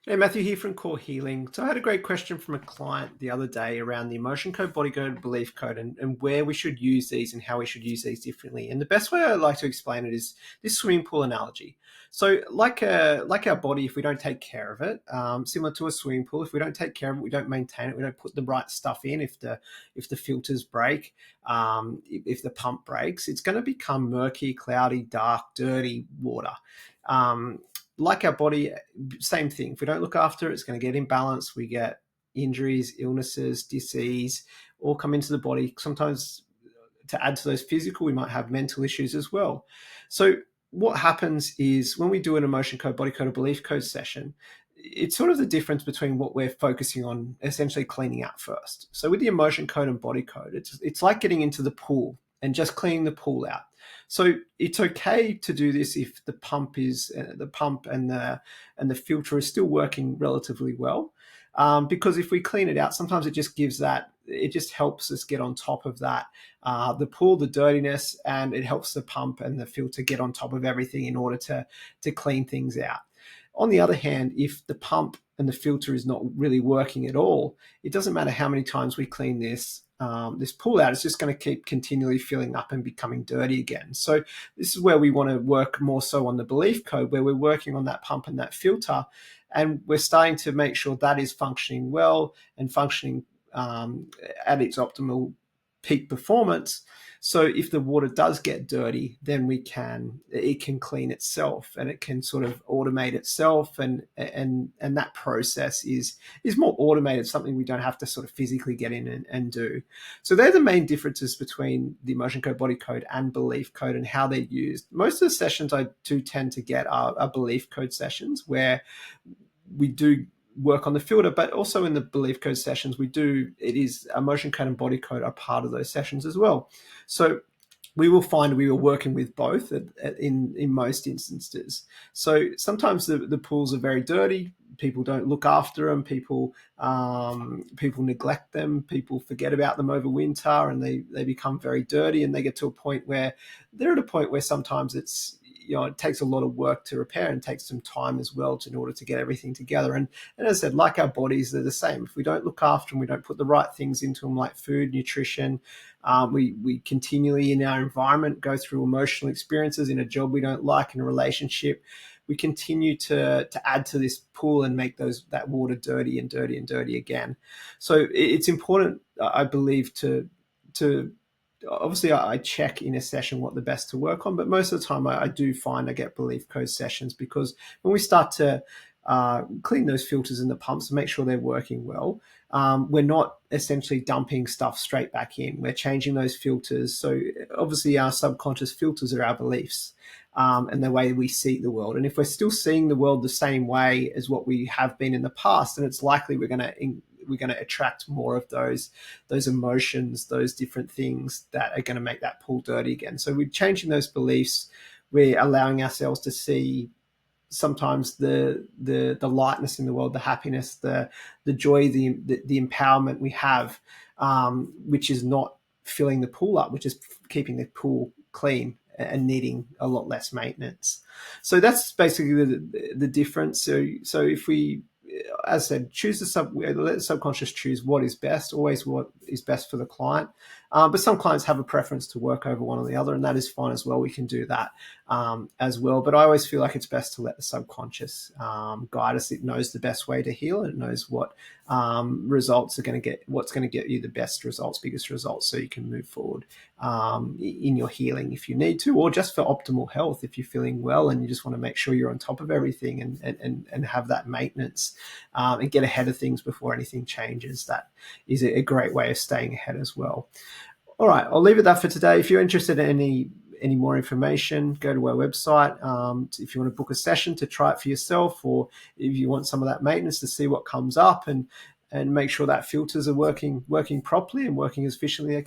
Hey, Matthew here from Core Healing. So I had a great question from a client the other day around the emotion code, body code, belief code, and where we should use these and how we should use these differently. And the best way I like to explain it is this swimming pool analogy. So like our body, if we don't take care of it, similar to a swimming pool, if we don't take care of it, we don't maintain it, we don't put the right stuff in. If the filters break, if the pump breaks, it's going to become murky, cloudy, dark, dirty water. Um, like our body, same thing. If we don't look after it, it's going to get imbalanced. We get injuries, illnesses, disease, all come into the body. Sometimes to add to those physical, we might have mental issues as well. So what happens is when we do an emotion code, body code, or belief code session, it's sort of the difference between what we're focusing on essentially cleaning out first. So with the emotion code and body code, it's like getting into the pool and just cleaning the pool out. So it's okay to do this if the pump and the filter is still working relatively well, because if we clean it out, sometimes it just helps us get on top of that, the pool, the dirtiness, and it helps the pump and the filter get on top of everything in order to clean things out. On the other hand, if the pump and the filter is not really working at all, it doesn't matter how many times we clean this pool out, it's just going to keep continually filling up and becoming dirty again. So this is where we want to work more so on the belief code, where we're working on that pump and that filter, and we're starting to make sure that is functioning well and functioning at its optimal peak performance. So if the water does get dirty, then it can clean itself and it can sort of automate itself, and that process is more automated, something we don't have to sort of physically get in and do. So they're the main differences between the emotion code, body code, and belief code and how they're used. Most of the sessions I do tend to get are belief code sessions where we do work on the filter, but also in the belief code sessions, it is emotion code and body code are part of those sessions as well. So we will find we were working with both in most instances. So sometimes the pools are very dirty. People don't look after them. People neglect them. People forget about them over winter, and they become very dirty. And they get to a point where they're at a point where sometimes it takes a lot of work to repair and takes some time as well in order to get everything together. And as I said, like our bodies, they're the same. If we don't look after them, we don't put the right things into them, like food, nutrition, we continually in our environment go through emotional experiences in a job we don't like, in a relationship. We continue to add to this pool and make that water dirty and dirty and dirty again. So it's important, I believe, to obviously I check in a session what the best to work on, but most of the time I do find I get belief code sessions, because when we start to clean those filters and the pumps and make sure they're working well, we're not essentially dumping stuff straight back in. We're changing those filters. So obviously our subconscious filters are our beliefs, and the way we see the world. And if we're still seeing the world the same way as what we have been in the past, then it's likely we're going to attract more of those emotions, those different things that are going to make that pool dirty again. So we're changing those beliefs. We're allowing ourselves to see sometimes the lightness in the world, the happiness, the joy, the empowerment we have, which is not filling the pool up, which is keeping the pool clean and needing a lot less maintenance. So that's basically the difference. So if we, as I said, let the subconscious choose what is best, always what is best for the client. But some clients have a preference to work over one or the other, and that is fine as well. We can do that as well. But I always feel like it's best to let the subconscious guide us. It knows the best way to heal, and it knows what results are going to what's going to get you the best results, biggest results, so you can move forward in your healing if you need to, or just for optimal health if you're feeling well and you just want to make sure you're on top of everything and have that maintenance and get ahead of things before anything changes. That is a great way of staying ahead as well. All right, I'll leave it that for today. If you're interested in any more information, go to our website. If you want to book a session to try it for yourself, or if you want some of that maintenance to see what comes up and make sure that filters are working properly and working as efficiently